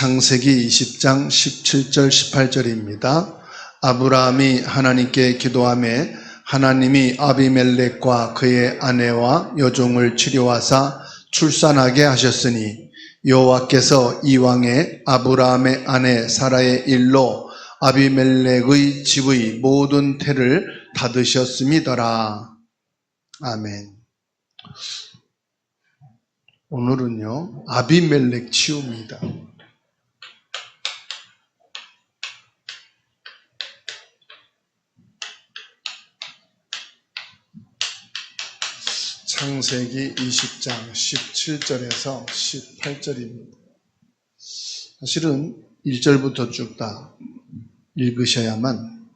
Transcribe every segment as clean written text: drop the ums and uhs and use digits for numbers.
창세기 20장 17절 18절입니다. 아브라함이 하나님께 기도하며 하나님이 아비멜렉과 그의 아내와 여종을 치료하사 출산하게 하셨으니 여호와께서 이왕에 아브라함의 아내 사라의 일로 아비멜렉의 집의 모든 태를 닫으셨음이더라. 아멘. 오늘은요, 아비멜렉 치유입니다. 창세기 20장 17절에서 18절입니다. 사실은 1절부터 쭉 다 읽으셔야만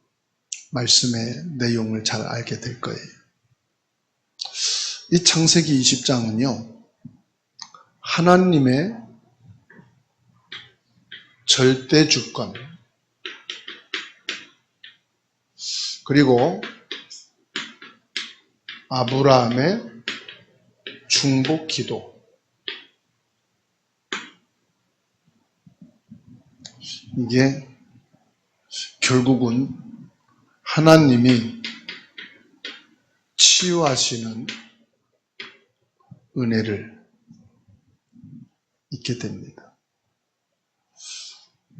말씀의 내용을 잘 알게 될 거예요. 이 창세기 20장은요, 하나님의 절대 주권, 그리고 아브라함의 중복 기도, 이게 결국은 하나님이 치유하시는 은혜를 있게 됩니다.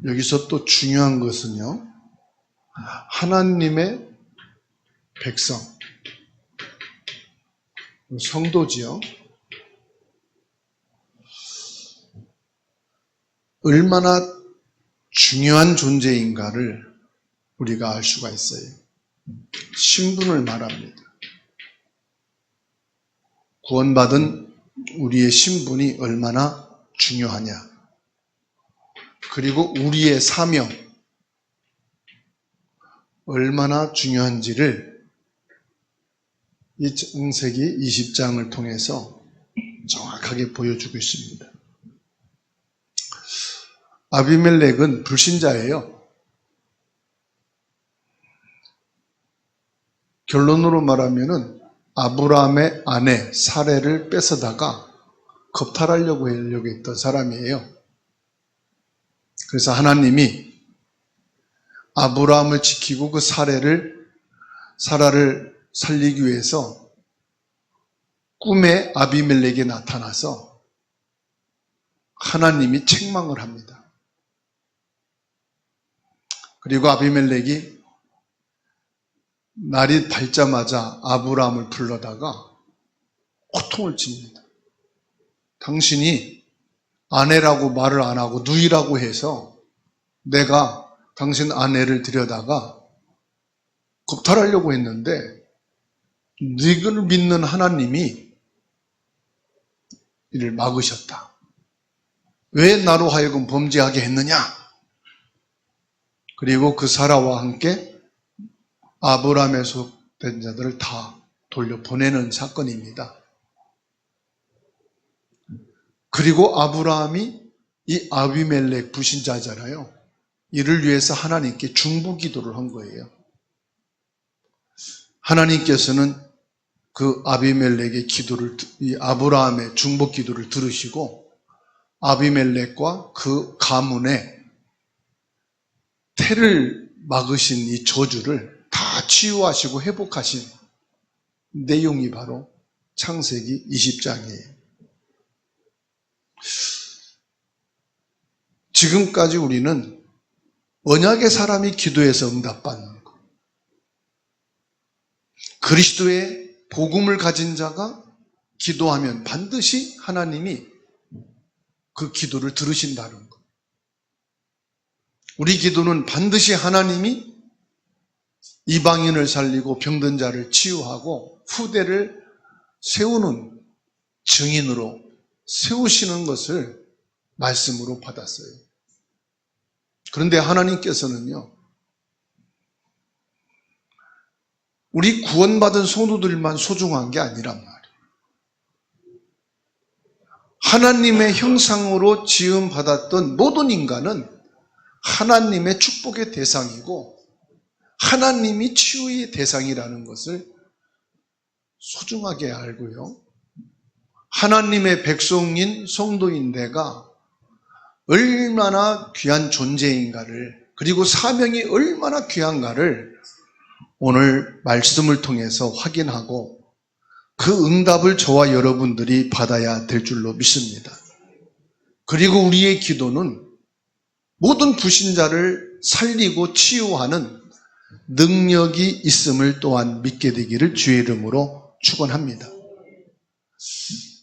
여기서 또 중요한 것은요, 하나님의 백성, 성도지요, 얼마나 중요한 존재인가를 우리가 알 수가 있어요. 신분을 말합니다. 구원받은 우리의 신분이 얼마나 중요하냐, 그리고 우리의 사명 얼마나 중요한지를 이 창세기 20장을 통해서 정확하게 보여주고 있습니다. 아비멜렉은 불신자예요. 결론으로 말하면은 아브라함의 아내 사레를 뺏어다가 겁탈하려고 했던 사람이에요. 그래서 하나님이 아브라함을 지키고 그 사라를 살리기 위해서 꿈에 아비멜렉이 나타나서 하나님이 책망을 합니다. 그리고 아비멜렉이 날이 밝자마자 아브라함을 불러다가 호통을 칩니다. 당신이 아내라고 말을 안 하고 누이라고 해서 내가 당신 아내를 들여다가 겁탈하려고 했는데 네를 믿는 하나님이 이를 막으셨다. 왜 나로 하여금 범죄하게 했느냐? 그리고 그 사라와 함께 아브라함에 속된 자들을 다 돌려보내는 사건입니다. 그리고 아브라함이 이 아비멜렉 불신자잖아요. 이를 위해서 하나님께 중보기도를 한 거예요. 하나님께서는 그 아비멜렉의 기도를, 이 아브라함의 중보기도를 들으시고 아비멜렉과 그 가문의 태를 막으신 이 저주를 다 치유하시고 회복하신 내용이 바로 창세기 20장이에요. 지금까지 우리는 언약의 사람이 기도해서 응답받는 것, 그리스도의 복음을 가진 자가 기도하면 반드시 하나님이 그 기도를 들으신다는 것, 우리 기도는 반드시 하나님이 이방인을 살리고 병든 자를 치유하고 후대를 세우는 증인으로 세우시는 것을 말씀으로 받았어요. 그런데 하나님께서는요, 우리 구원받은 성도들만 소중한 게 아니란 말이에요. 하나님의 형상으로 지음받았던 모든 인간은 하나님의 축복의 대상이고 하나님이 치유의 대상이라는 것을 소중하게 알고요, 하나님의 백성인 성도인 내가 얼마나 귀한 존재인가를, 그리고 사명이 얼마나 귀한가를 오늘 말씀을 통해서 확인하고 그 응답을 저와 여러분들이 받아야 될 줄로 믿습니다. 그리고 우리의 기도는 모든 불신자를 살리고 치유하는 능력이 있음을 또한 믿게 되기를 주의 이름으로 축원합니다.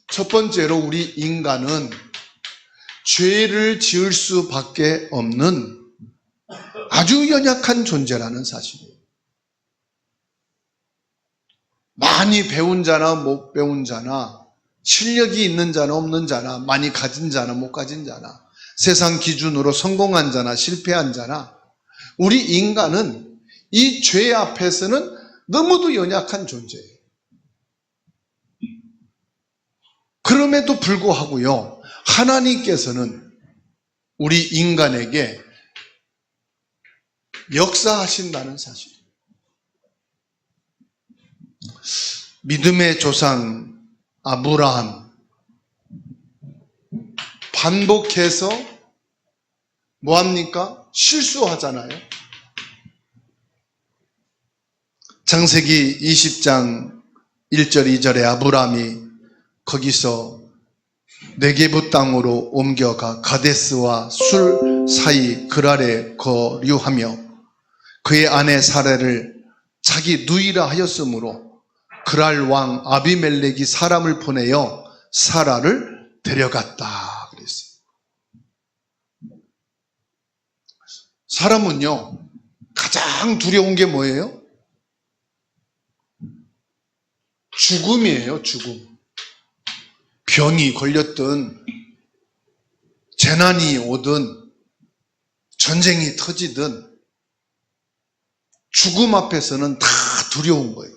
첫 번째로 우리 인간은 죄를 지을 수밖에 없는 아주 연약한 존재라는 사실이에요. 많이 배운 자나 못 배운 자나, 실력이 있는 자나 없는 자나, 많이 가진 자나 못 가진 자나, 세상 기준으로 성공한 자나 실패한 자나, 우리 인간은 이 죄 앞에서는 너무도 연약한 존재예요. 그럼에도 불구하고요, 하나님께서는 우리 인간에게 역사하신다는 사실. 믿음의 조상 아브라함, 반복해서 뭐합니까? 실수하잖아요. 창세기 20장 1절 2절에 아브라함이 거기서 네게부 땅으로 옮겨가 가데스와 술 사이 그랄에 거류하며 그의 아내 사라를 자기 누이라 하였으므로 그랄 왕 아비멜렉이 사람을 보내어 사라를 데려갔다 그랬어요. 사람은요, 가장 두려운 게 뭐예요? 죽음이에요, 죽음. 병이 걸렸든 재난이 오든 전쟁이 터지든 죽음 앞에서는 다 두려운 거예요.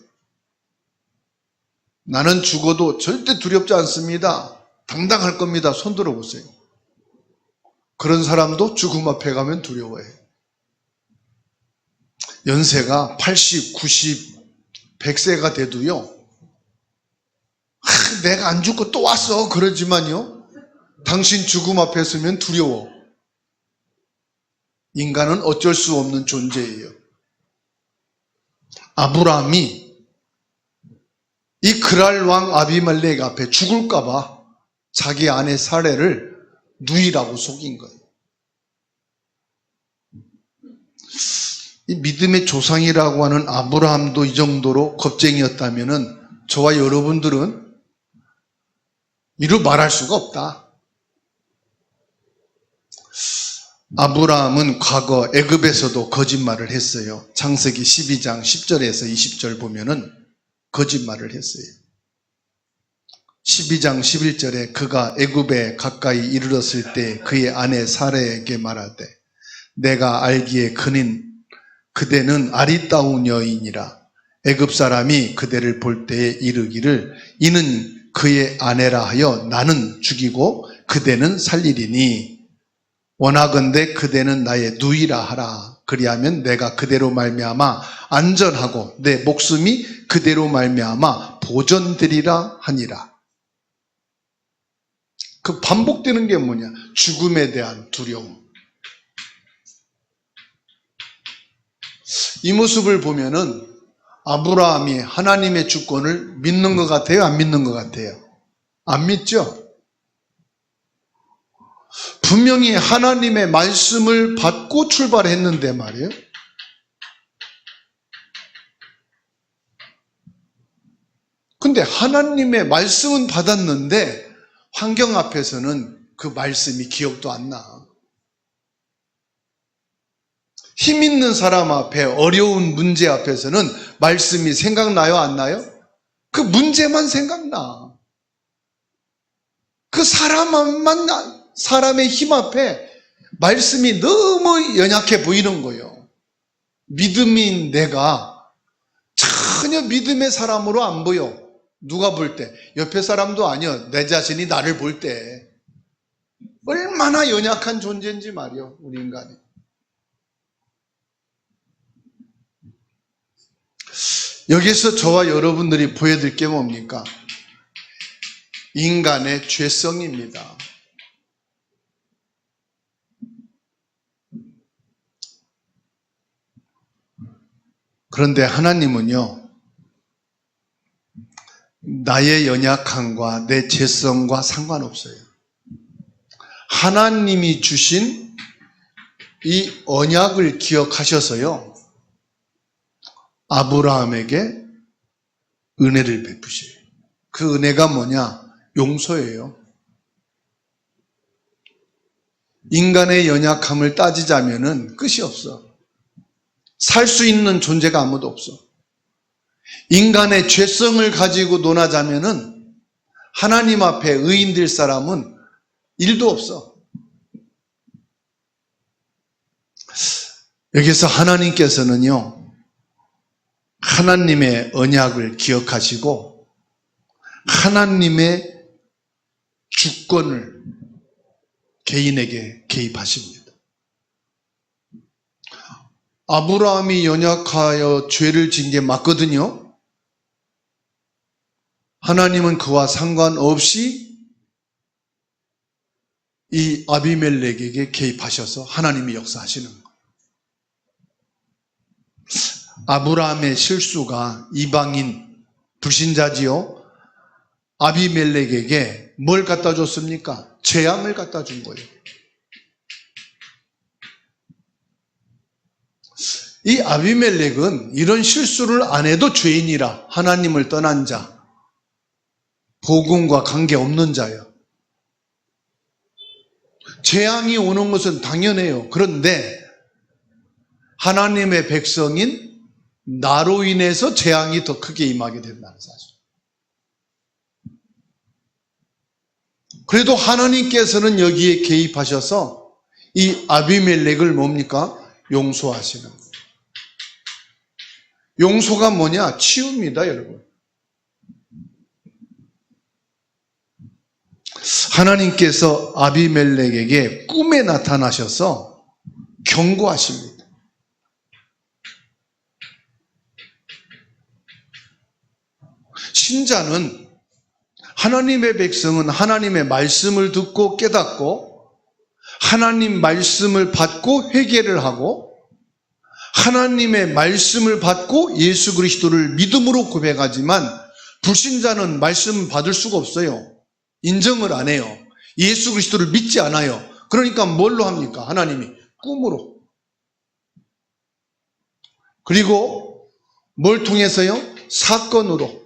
나는 죽어도 절대 두렵지 않습니다. 당당할 겁니다. 손 들어보세요. 그런 사람도 죽음 앞에 가면 두려워해요. 연세가 80, 90, 100세가 돼도요, 내가 안 죽고 또 왔어 그러지만요, 당신 죽음 앞에 서면 두려워. 인간은 어쩔 수 없는 존재예요. 아브라함이 이 그랄 왕 아비멜렉 앞에 죽을까 봐 자기 아내 사레를 누이라고 속인 거예요. 이 믿음의 조상이라고 하는 아브라함도 이 정도로 겁쟁이였다면은 저와 여러분들은 이루 말할 수가 없다. 아브라함은 과거 애굽에서도 거짓말을 했어요. 창세기 12장 10절에서 20절 보면은 거짓말을 했어요. 12장 11절에 그가 애굽에 가까이 이르렀을 때 그의 아내 사라에게 말하되 내가 알기에 그대는 아리따운 여인이라 애굽 사람이 그대를 볼 때에 이르기를 이는 그의 아내라 하여 나는 죽이고 그대는 살리리니 원하건대 그대는 나의 누이라 하라. 그리하면 내가 그대로 말미암아 안전하고 내 목숨이 그대로 말미암아 보존되리라 하니라. 그 반복되는 게 뭐냐? 죽음에 대한 두려움. 이 모습을 보면은 아브라함이 하나님의 주권을 믿는 것 같아요? 안 믿는 것 같아요? 안 믿죠? 분명히 하나님의 말씀을 받고 출발했는데 말이에요. 근데 하나님의 말씀은 받았는데 환경 앞에서는 그 말씀이 기억도 안 나. 힘 있는 사람 앞에 어려운 문제 앞에서는 말씀이 생각나요? 안 나요? 그 문제만 생각나. 그 사람의 힘 앞에 말씀이 너무 연약해 보이는 거예요. 믿음인 내가 전혀 믿음의 사람으로 안 보여. 누가 볼 때? 옆에 사람도 아니야. 내 자신이 나를 볼 때. 얼마나 연약한 존재인지 말이요, 우리 인간이. 여기서 저와 여러분들이 보여드릴 게 뭡니까? 인간의 죄성입니다. 그런데 하나님은요, 나의 연약함과 내 죄성과 상관없어요. 하나님이 주신 이 언약을 기억하셔서요, 아브라함에게 은혜를 베푸셔요. 그 은혜가 뭐냐? 용서예요. 인간의 연약함을 따지자면은 끝이 없어. 살 수 있는 존재가 아무도 없어. 인간의 죄성을 가지고 논하자면은 하나님 앞에 의인 될 사람은 일도 없어. 여기서 하나님께서는요, 하나님의 언약을 기억하시고 하나님의 주권을 개인에게 개입하십니다. 아브라함이 연약하여 죄를 지은 게 맞거든요. 하나님은 그와 상관없이 이 아비멜렉에게 개입하셔서 하나님이 역사하시는 거예요. 아브라함의 실수가 이방인 불신자지요. 아비멜렉에게 뭘 갖다 줬습니까? 재앙을 갖다 준 거예요. 이 아비멜렉은 이런 실수를 안 해도 죄인이라 하나님을 떠난 자, 복음과 관계없는 자예요. 재앙이 오는 것은 당연해요. 그런데 하나님의 백성인 나로 인해서 재앙이 더 크게 임하게 된다는 사실. 그래도 하나님께서는 여기에 개입하셔서 이 아비멜렉을 뭡니까? 용서하시는 거예요. 용서가 뭐냐? 치유입니다, 여러분. 하나님께서 아비멜렉에게 꿈에 나타나셔서 경고하십니다. 신자는, 하나님의 백성은 하나님의 말씀을 듣고 깨닫고 하나님 말씀을 받고 회개를 하고 하나님의 말씀을 받고 예수 그리스도를 믿음으로 고백하지만 불신자는 말씀 받을 수가 없어요. 인정을 안 해요. 예수 그리스도를 믿지 않아요. 그러니까 뭘로 합니까? 하나님이 꿈으로. 그리고 뭘 통해서요? 사건으로.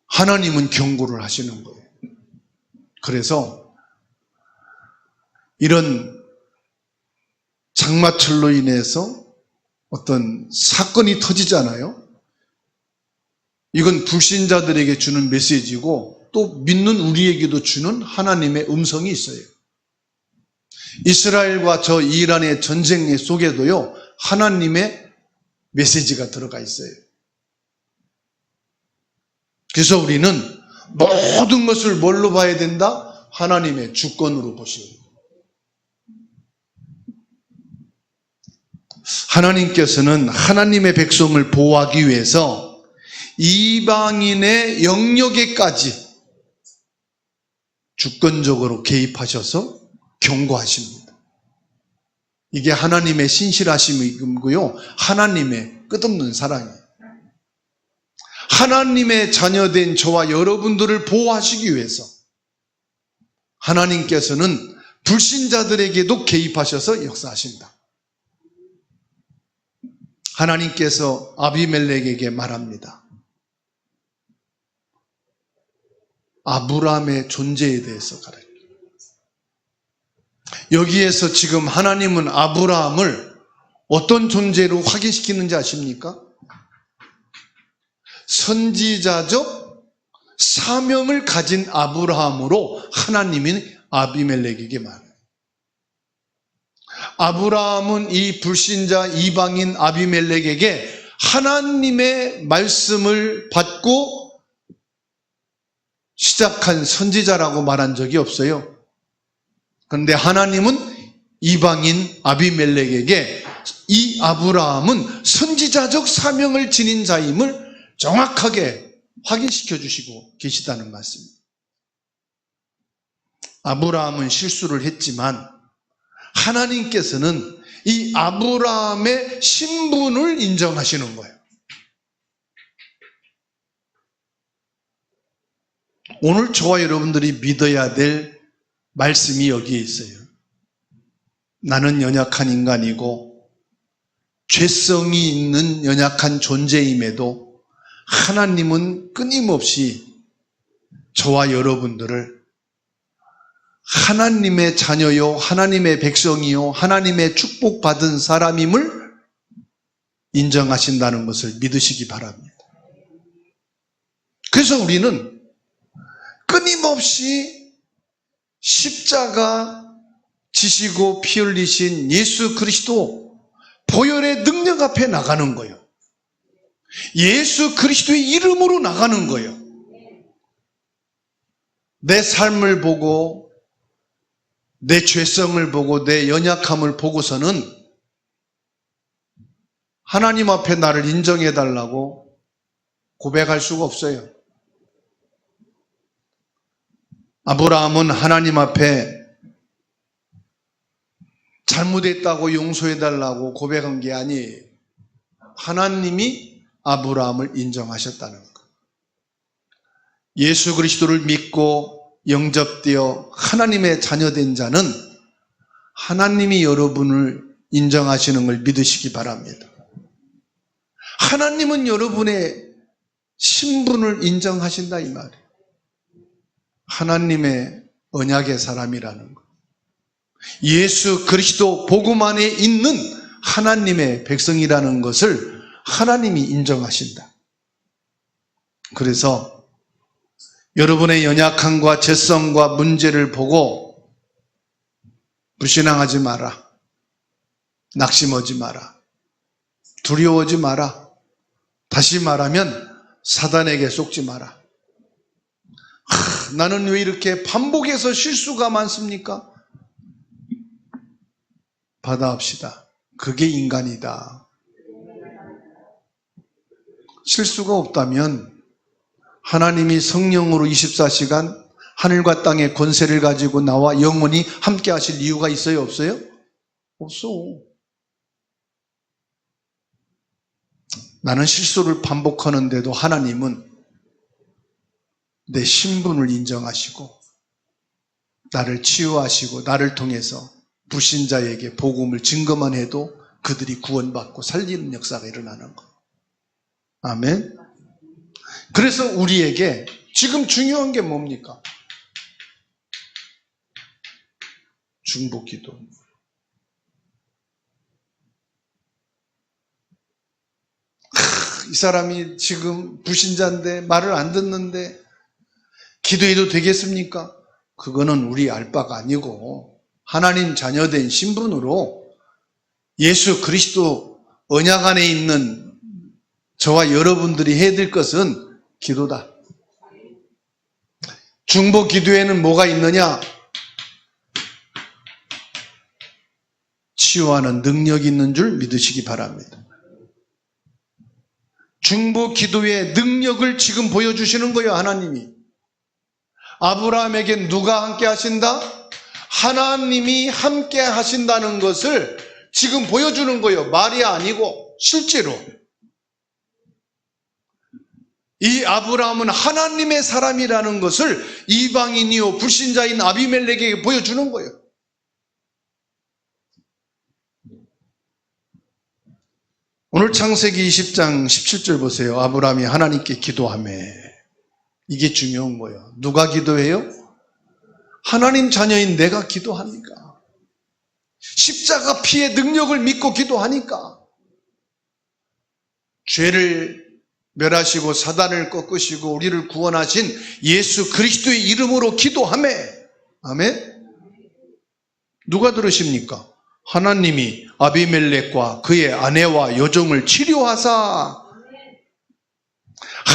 하나님은 경고를 하시는 거예요. 그래서 이런 장마철로 인해서 어떤 사건이 터지잖아요. 이건 불신자들에게 주는 메시지고 또 믿는 우리에게도 주는 하나님의 음성이 있어요. 이스라엘과 저 이란의 전쟁 속에도요, 하나님의 메시지가 들어가 있어요. 그래서 우리는 모든 것을 뭘로 봐야 된다? 하나님의 주권으로 보시는 거예요. 하나님께서는 하나님의 백성을 보호하기 위해서 이방인의 영역에까지 주권적으로 개입하셔서 경고하십니다. 이게 하나님의 신실하심이고요, 하나님의 끝없는 사랑이에요. 하나님의 자녀된 저와 여러분들을 보호하시기 위해서 하나님께서는 불신자들에게도 개입하셔서 역사하신다. 하나님께서 아비멜렉에게 말합니다. 아브라함의 존재에 대해서 가르쳐요. 여기에서 지금 하나님은 아브라함을 어떤 존재로 확인시키는지 아십니까? 선지자적 사명을 가진 아브라함으로 하나님이 아비멜렉에게 말해요. 아브라함은 이 불신자 이방인 아비멜렉에게 하나님의 말씀을 받고 시작한 선지자라고 말한 적이 없어요. 그런데 하나님은 이방인 아비멜렉에게 이 아브라함은 선지자적 사명을 지닌 자임을 정확하게 확인시켜 주시고 계시다는 말씀입니다. 아브라함은 실수를 했지만 하나님께서는 이 아브라함의 신분을 인정하시는 거예요. 오늘 저와 여러분들이 믿어야 될 말씀이 여기에 있어요. 나는 연약한 인간이고 죄성이 있는 연약한 존재임에도 하나님은 끊임없이 저와 여러분들을 하나님의 자녀요, 하나님의 백성이요, 하나님의 축복받은 사람임을 인정하신다는 것을 믿으시기 바랍니다. 그래서 우리는 끊임없이 십자가 지시고 피 흘리신 예수 그리스도 보혈의 능력 앞에 나가는 거예요. 예수 그리스도의 이름으로 나가는 거예요. 내 삶을 보고 내 죄성을 보고 내 연약함을 보고서는 하나님 앞에 나를 인정해달라고 고백할 수가 없어요. 아브라함은 하나님 앞에 잘못했다고 용서해달라고 고백한 게 아니에요. 하나님이 아브라함을 인정하셨다는 것. 예수 그리스도를 믿고 영접되어 하나님의 자녀된 자는 하나님이 여러분을 인정하시는 걸 믿으시기 바랍니다. 하나님은 여러분의 신분을 인정하신다 이 말이에요. 하나님의 언약의 사람이라는 것. 예수 그리스도 복음 안에 있는 하나님의 백성이라는 것을 하나님이 인정하신다. 그래서 여러분의 연약함과 죄성과 문제를 보고 불신앙하지 마라. 낙심하지 마라. 두려워하지 마라. 다시 말하면 사단에게 속지 마라. 나는 왜 이렇게 반복해서 실수가 많습니까? 받아합시다. 그게 인간이다. 실수가 없다면 하나님이 성령으로 24시간 하늘과 땅의 권세를 가지고 나와 영원히 함께 하실 이유가 있어요? 없어요? 없어. 나는 실수를 반복하는데도 하나님은 내 신분을 인정하시고 나를 치유하시고 나를 통해서 불신자에게 복음을 증거만 해도 그들이 구원받고 살리는 역사가 일어나는 것. 아멘. 그래서 우리에게 지금 중요한 게 뭡니까? 중보기도. 이 사람이 지금 불신자인데 말을 안 듣는데 기도해도 되겠습니까? 그거는 우리 알 바가 아니고 하나님 자녀된 신분으로 예수 그리스도 언약 안에 있는 저와 여러분들이 해야 될 것은 기도다. 중보 기도에는 뭐가 있느냐? 치유하는 능력이 있는 줄 믿으시기 바랍니다. 중보 기도의 능력을 지금 보여주시는 거예요, 하나님이. 아브라함에게 누가 함께 하신다? 하나님이 함께 하신다는 것을 지금 보여주는 거예요. 말이 아니고 실제로. 이 아브라함은 하나님의 사람이라는 것을 이방인이요 불신자인 아비멜렉에게 보여주는 거예요. 오늘 창세기 20장 17절 보세요. 아브라함이 하나님께 기도하며. 이게 중요한 거예요. 누가 기도해요? 하나님 자녀인 내가 기도하니까. 십자가 피의 능력을 믿고 기도하니까. 죄를 멸하시고 사단을 꺾으시고 우리를 구원하신 예수 그리스도의 이름으로 기도하며. 아멘. 누가 들으십니까? 하나님이 아비멜렉과 그의 아내와 여종을 치료하사.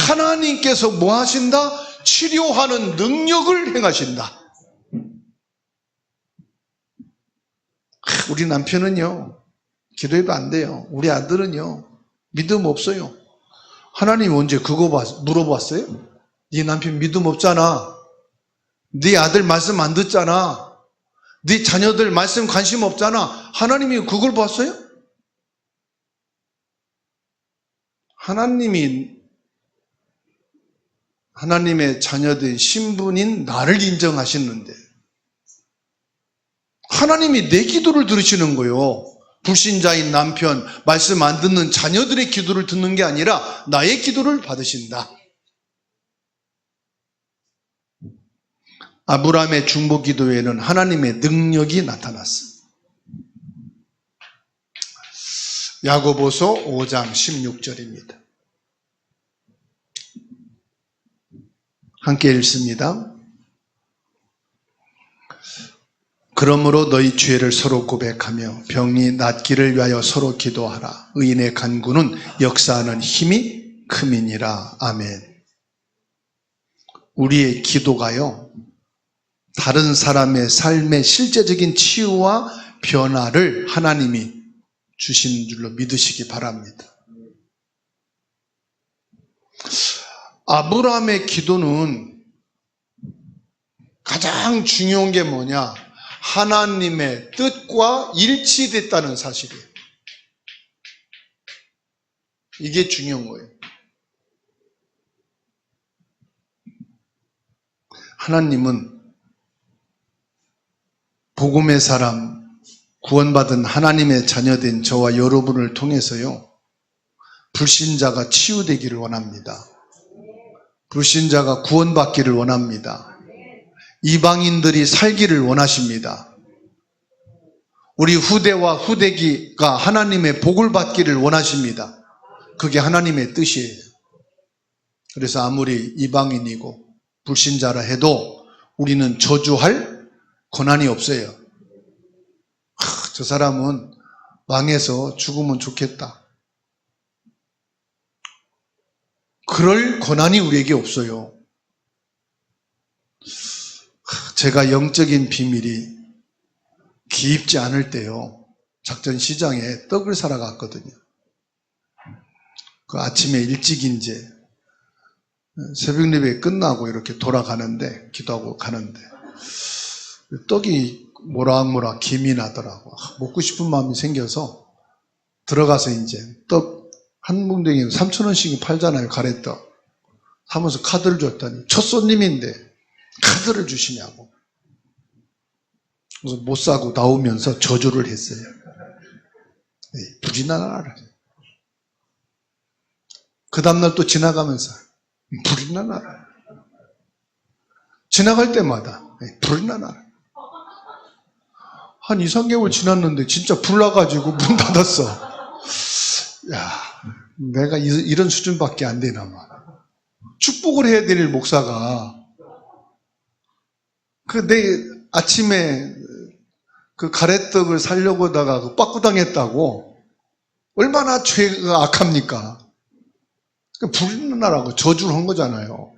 하나님께서 뭐 하신다? 치료하는 능력을 행하신다. 우리 남편은요, 기도해도 안 돼요. 우리 아들은요, 믿음 없어요. 하나님 언제 그거 물어봤어요? 네 남편 믿음 없잖아. 네 아들 말씀 안 듣잖아. 네 자녀들 말씀 관심 없잖아. 하나님이 그걸 봤어요? 하나님의 자녀된 신분인 나를 인정하시는데 하나님이 내 기도를 들으시는 거예요. 불신자인 남편, 말씀 안 듣는 자녀들의 기도를 듣는 게 아니라 나의 기도를 받으신다. 아브라함의 중보 기도에는 하나님의 능력이 나타났어요. 야고보서 5장 16절입니다. 함께 읽습니다. 그러므로 너희 죄를 서로 고백하며 병이 낫기를 위하여 서로 기도하라. 의인의 간구는 역사하는 힘이 큼이니라. 아멘. 우리의 기도가요, 다른 사람의 삶의 실제적인 치유와 변화를 하나님이 주신 줄로 믿으시기 바랍니다. 아브라함의 기도는 가장 중요한 게 뭐냐? 하나님의 뜻과 일치됐다는 사실이에요. 이게 중요한 거예요. 하나님은 복음의 사람, 구원받은 하나님의 자녀된 저와 여러분을 통해서요, 불신자가 치유되기를 원합니다. 불신자가 구원받기를 원합니다. 이방인들이 살기를 원하십니다. 우리 후대와 후대기가 하나님의 복을 받기를 원하십니다. 그게 하나님의 뜻이에요. 그래서 아무리 이방인이고 불신자라 해도 우리는 저주할 권한이 없어요. 저 사람은 망해서 죽으면 좋겠다. 그럴 권한이 우리에게 없어요. 제가 영적인 비밀이 깊지 않을 때요, 작전 시장에 떡을 사러 갔거든요. 그 아침에 일찍 이제 새벽 예배 끝나고 이렇게 돌아가는데, 기도하고 가는데 떡이 모락모락 김이 나더라고. 먹고 싶은 마음이 생겨서 들어가서 이제 떡 한 뭉덩이에 3,000원씩 팔잖아요, 가래떡. 하면서 카드를 줬더니 첫 손님인데 카드를 주시냐고. 그래서 못 사고 나오면서 저주를 했어요. 불이 나라. 그 다음날 또 지나가면서 불이 나라. 지나갈 때마다 불이 나라. 한 2, 3개월 지났는데 진짜 불 나가지고 문 닫았어. 야, 내가 이런 수준밖에 안 되나 말. 축복을 해야 될 목사가 내 아침에 그 가래떡을 사려고 하다가 빠꾸당했다고 얼마나 죄가 악합니까? 불이 나라고 저주를 한 거잖아요.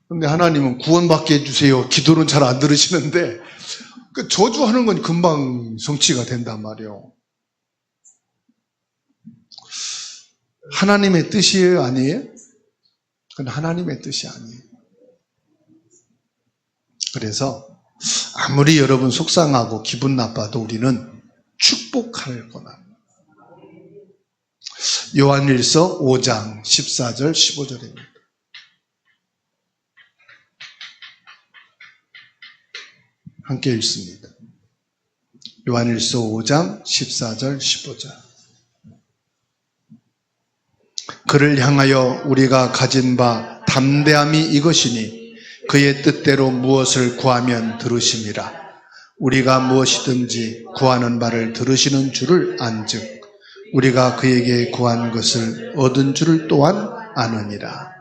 근데 하나님은 구원받게 해주세요. 기도는 잘 안 들으시는데 그 저주하는 건 금방 성취가 된단 말이에요. 하나님의 뜻이에요? 아니에요? 그건 하나님의 뜻이 아니에요. 그래서 아무리 여러분 속상하고 기분 나빠도 우리는 축복할 권한. 요한일서 5장 14절 15절입니다. 함께 읽습니다. 요한일서 5장 14절 15절. 그를 향하여 우리가 가진 바 담대함이 이것이니 그의 뜻대로 무엇을 구하면 들으심이라. 우리가 무엇이든지 구하는 바를 들으시는 줄을 안즉 우리가 그에게 구한 것을 얻은 줄을 또한 아느니라.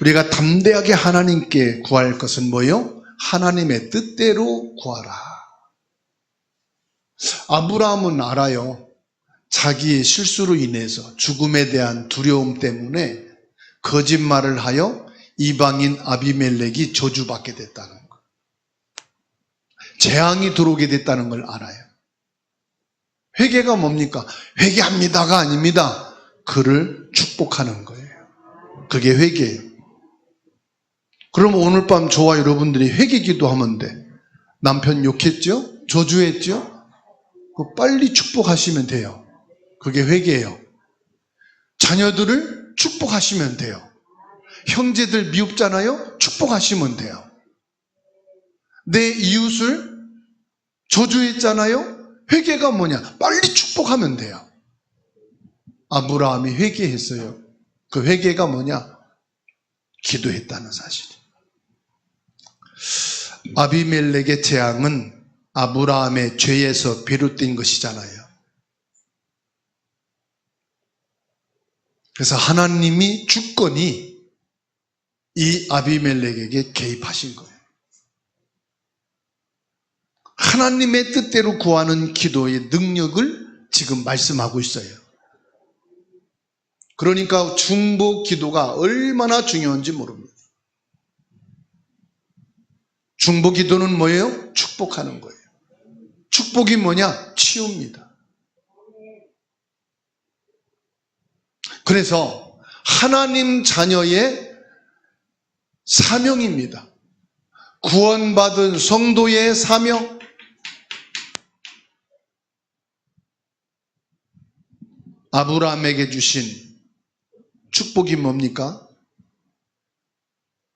우리가 담대하게 하나님께 구할 것은 뭐요? 하나님의 뜻대로 구하라. 아브라함은 알아요. 자기의 실수로 인해서 죽음에 대한 두려움 때문에 거짓말을 하여 이방인 아비멜렉이 저주받게 됐다는 것, 재앙이 들어오게 됐다는 걸 알아요. 회개가 뭡니까? 회개합니다가 아닙니다. 그를 축복하는 거예요. 그게 회개예요. 그럼 오늘 밤 저와 여러분들이 회개 기도하면 돼. 남편 욕했죠? 저주했죠? 그 빨리 축복하시면 돼요. 그게 회개예요. 자녀들을 축복하시면 돼요. 형제들 미웁잖아요? 축복하시면 돼요. 내 이웃을 저주했잖아요? 회개가 뭐냐? 빨리 축복하면 돼요. 아브라함이 회개했어요. 그 회개가 뭐냐? 기도했다는 사실이에요. 아비멜렉의 재앙은 아브라함의 죄에서 비롯된 것이잖아요. 그래서 하나님이 주권이 이 아비멜렉에게 개입하신 거예요. 하나님의 뜻대로 구하는 기도의 능력을 지금 말씀하고 있어요. 그러니까 중보 기도가 얼마나 중요한지 모릅니다. 중보 기도는 뭐예요? 축복하는 거예요. 축복이 뭐냐? 치유입니다. 그래서 하나님 자녀의 사명입니다. 구원받은 성도의 사명. 아브라함에게 주신 축복이 뭡니까?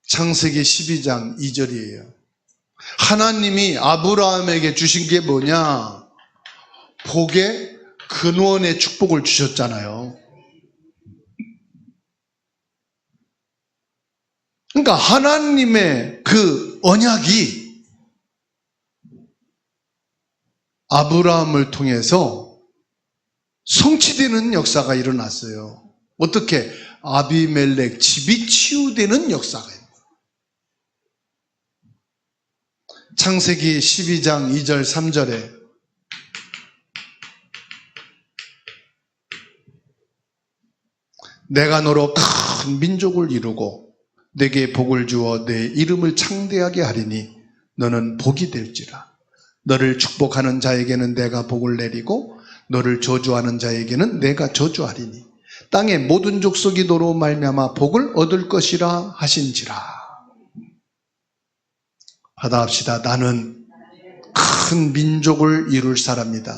창세기 12장 2절이에요. 하나님이 아브라함에게 주신 게 뭐냐? 복의 근원의 축복을 주셨잖아요. 그러니까 하나님의 그 언약이 아브라함을 통해서 성취되는 역사가 일어났어요. 어떻게? 아비멜렉 집이 치유되는 역사가 있어요. 창세기 12장 2절 3절에 내가 너로 큰 민족을 이루고 내게 복을 주어 내 이름을 창대하게 하리니 너는 복이 될지라. 너를 축복하는 자에게는 내가 복을 내리고 너를 저주하는 자에게는 내가 저주하리니 땅의 모든 족속이 너로 말미암아 복을 얻을 것이라 하신지라. 받아합시다. 나는 큰 민족을 이룰 사람이다.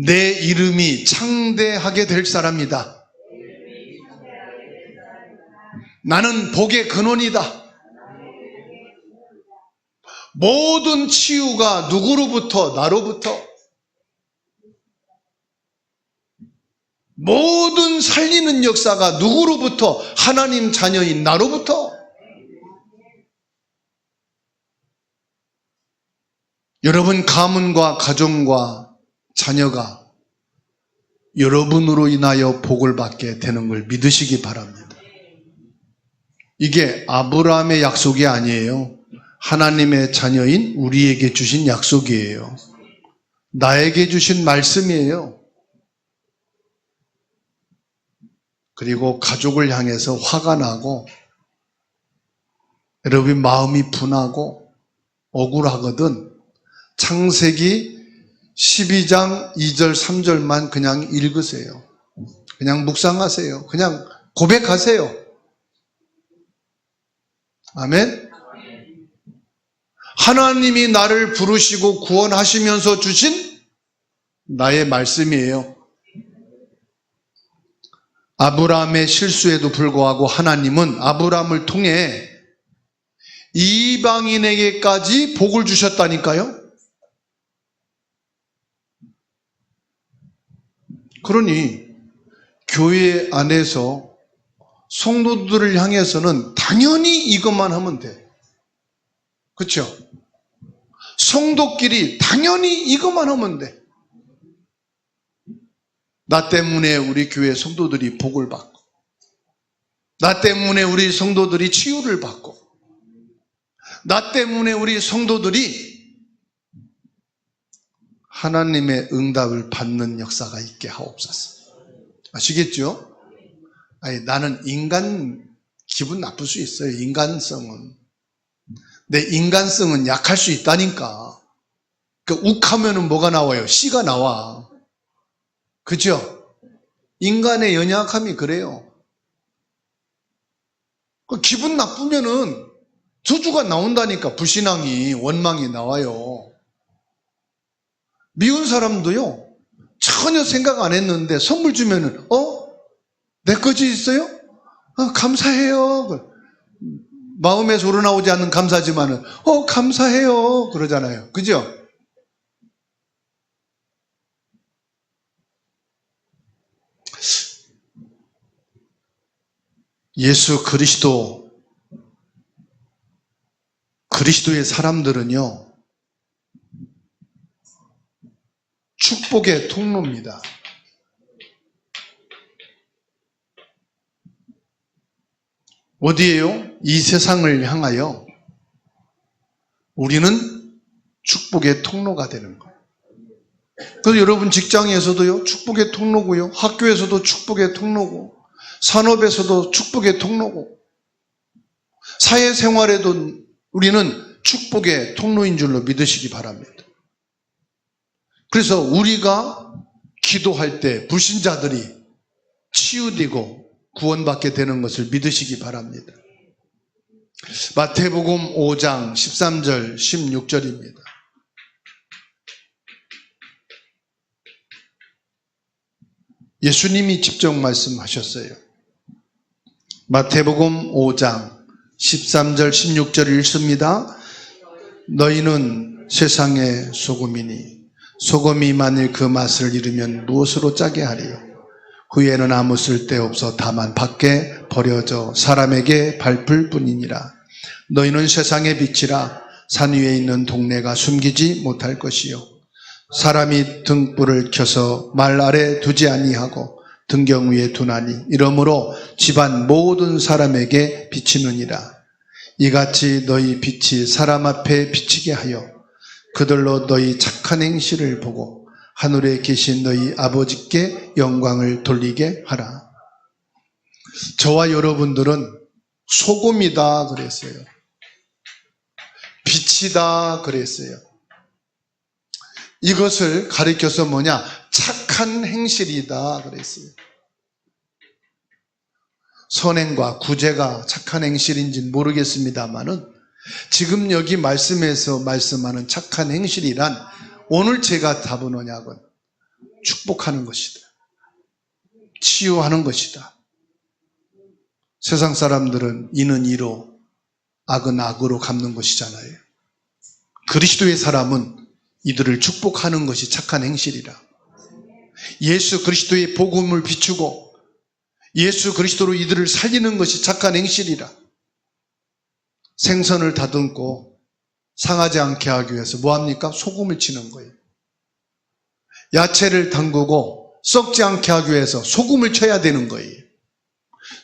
내 이름이 창대하게 될 사람이다. 나는 복의 근원이다. 모든 치유가 누구로부터? 나로부터. 모든 살리는 역사가 누구로부터? 하나님 자녀인 나로부터. 여러분 가문과 가정과 자녀가 여러분으로 인하여 복을 받게 되는 걸 믿으시기 바랍니다. 이게 아브라함의 약속이 아니에요. 하나님의 자녀인 우리에게 주신 약속이에요. 나에게 주신 말씀이에요. 그리고 가족을 향해서 화가 나고 여러분 마음이 분하고 억울하거든 창세기 12장 2절 3절만 그냥 읽으세요. 그냥 묵상하세요. 그냥 고백하세요. 아멘. 하나님이 나를 부르시고 구원하시면서 주신 나의 말씀이에요. 아브라함의 실수에도 불구하고 하나님은 아브라함을 통해 이방인에게까지 복을 주셨다니까요. 그러니 교회 안에서 성도들을 향해서는 당연히 이것만 하면 돼. 그렇죠? 성도끼리 당연히 이것만 하면 돼. 나 때문에 우리 교회 성도들이 복을 받고, 나 때문에 우리 성도들이 치유를 받고, 나 때문에 우리 성도들이 하나님의 응답을 받는 역사가 있게 하옵소서. 아시겠죠? 아니, 나는 인간 기분 나쁠 수 있어요. 인간성은. 내 인간성은 약할 수 있다니까. 그 욱하면은 뭐가 나와요? 씨가 나와. 그죠? 인간의 연약함이 그래요. 그 기분 나쁘면은 저주가 나온다니까. 불신앙이, 원망이 나와요. 미운 사람도요, 전혀 생각 안 했는데 선물 주면은 내 거지 있어요? 감사해요. 마음에서 우러나오지 않는 감사지만은 감사해요 그러잖아요. 그죠? 예수 그리스도의 사람들은요, 축복의 통로입니다. 어디에요? 이 세상을 향하여 우리는 축복의 통로가 되는 거예요. 그래서 여러분 직장에서도요, 축복의 통로고요, 학교에서도 축복의 통로고, 산업에서도 축복의 통로고, 사회생활에도 우리는 축복의 통로인 줄로 믿으시기 바랍니다. 그래서 우리가 기도할 때 불신자들이 치유되고 구원받게 되는 것을 믿으시기 바랍니다. 마태복음 5장 13절 16절입니다. 예수님이 직접 말씀하셨어요. 마태복음 5장 13절 16절 읽습니다. 너희는 세상의 소금이니 소금이 만일 그 맛을 잃으면 무엇으로 짜게 하리요? 후에는 아무 쓸데없어 다만 밖에 버려져 사람에게 밟을 뿐이니라. 너희는 세상의 빛이라. 산 위에 있는 동네가 숨기지 못할 것이요, 사람이 등불을 켜서 말 아래 두지 아니하고 등경 위에 두나니 이러므로 집안 모든 사람에게 비치느니라. 이같이 너희 빛이 사람 앞에 비치게 하여 그들로 너희 착한 행실을 보고 하늘에 계신 너희 아버지께 영광을 돌리게 하라. 저와 여러분들은 소금이다 그랬어요. 빛이다 그랬어요. 이것을 가리켜서 뭐냐? 착한 행실이다 그랬어요. 선행과 구제가 착한 행실인지는 모르겠습니다만은 지금 여기 말씀에서 말씀하는 착한 행실이란 오늘 제가 답은 뭐냐고, 축복하는 것이다, 치유하는 것이다. 세상 사람들은 이는 이로 악은 악으로 갚는 것이잖아요. 그리스도의 사람은 이들을 축복하는 것이 착한 행실이라. 예수 그리스도의 복음을 비추고 예수 그리스도로 이들을 살리는 것이 착한 행실이라. 생선을 다듬고 상하지 않게 하기 위해서 뭐합니까? 소금을 치는 거예요. 야채를 담그고 썩지 않게 하기 위해서 소금을 쳐야 되는 거예요.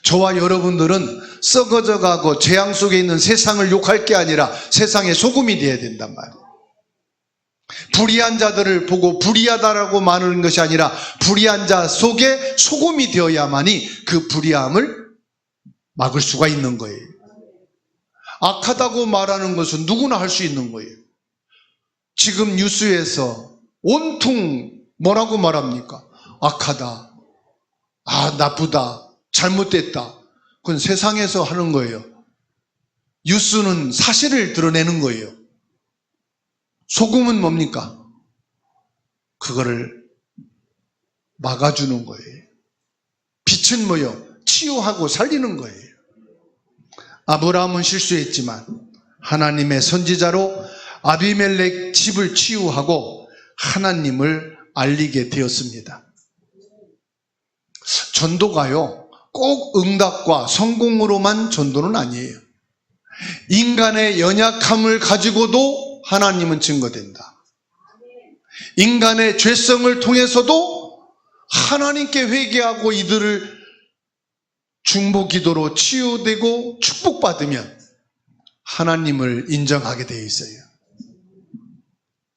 저와 여러분들은 썩어져 가고 재앙 속에 있는 세상을 욕할 게 아니라 세상에 소금이 되어야 된단 말이에요. 불의한 자들을 보고 불의하다라고 말하는 것이 아니라 불의한 자 속에 소금이 되어야만이 그 불의함을 막을 수가 있는 거예요. 악하다고 말하는 것은 누구나 할 수 있는 거예요. 지금 뉴스에서 온통 뭐라고 말합니까? 악하다, 나쁘다, 잘못됐다. 그건 세상에서 하는 거예요. 뉴스는 사실을 드러내는 거예요. 소금은 뭡니까? 그거를 막아주는 거예요. 빛은 뭐요? 치유하고 살리는 거예요. 아브라함은 실수했지만 하나님의 선지자로 아비멜렉 집을 치유하고 하나님을 알리게 되었습니다. 전도가요, 꼭 응답과 성공으로만 전도는 아니에요. 인간의 연약함을 가지고도 하나님은 증거된다. 인간의 죄성을 통해서도 하나님께 회개하고 이들을 중보 기도로 치유되고 축복받으면 하나님을 인정하게 되어 있어요.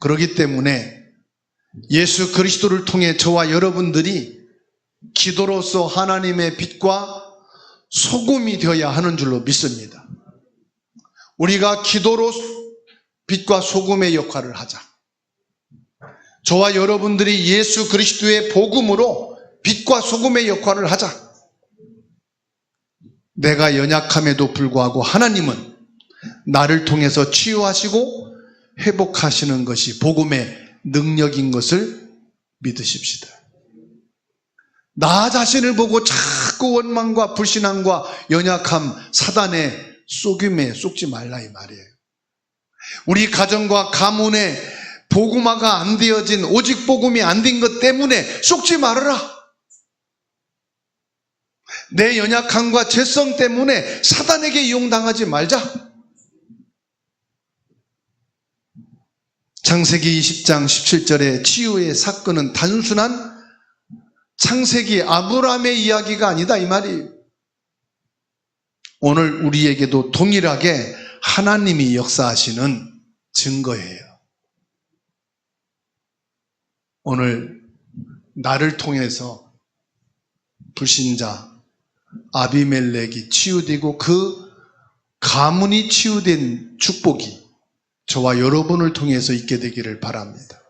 그렇기 때문에 예수 그리스도를 통해 저와 여러분들이 기도로서 하나님의 빛과 소금이 되어야 하는 줄로 믿습니다. 우리가 기도로 빛과 소금의 역할을 하자. 저와 여러분들이 예수 그리스도의 복음으로 빛과 소금의 역할을 하자. 내가 연약함에도 불구하고 하나님은 나를 통해서 치유하시고 회복하시는 것이 복음의 능력인 것을 믿으십시다. 나 자신을 보고 자꾸 원망과 불신앙과 연약함, 사단의 속임에 속지 말라 이 말이에요. 우리 가정과 가문에 복음화가 안 되어진, 오직 복음이 안 된 것 때문에 속지 말아라. 내 연약함과 죄성 때문에 사단에게 이용당하지 말자. 창세기 20장 17절의 치유의 사건은 단순한 창세기 아브라함의 이야기가 아니다 이 말이에요. 오늘 우리에게도 동일하게 하나님이 역사하시는 증거예요. 오늘 나를 통해서 불신자 아비멜렉이 치유되고 그 가문이 치유된 축복이 저와 여러분을 통해서 있게 되기를 바랍니다.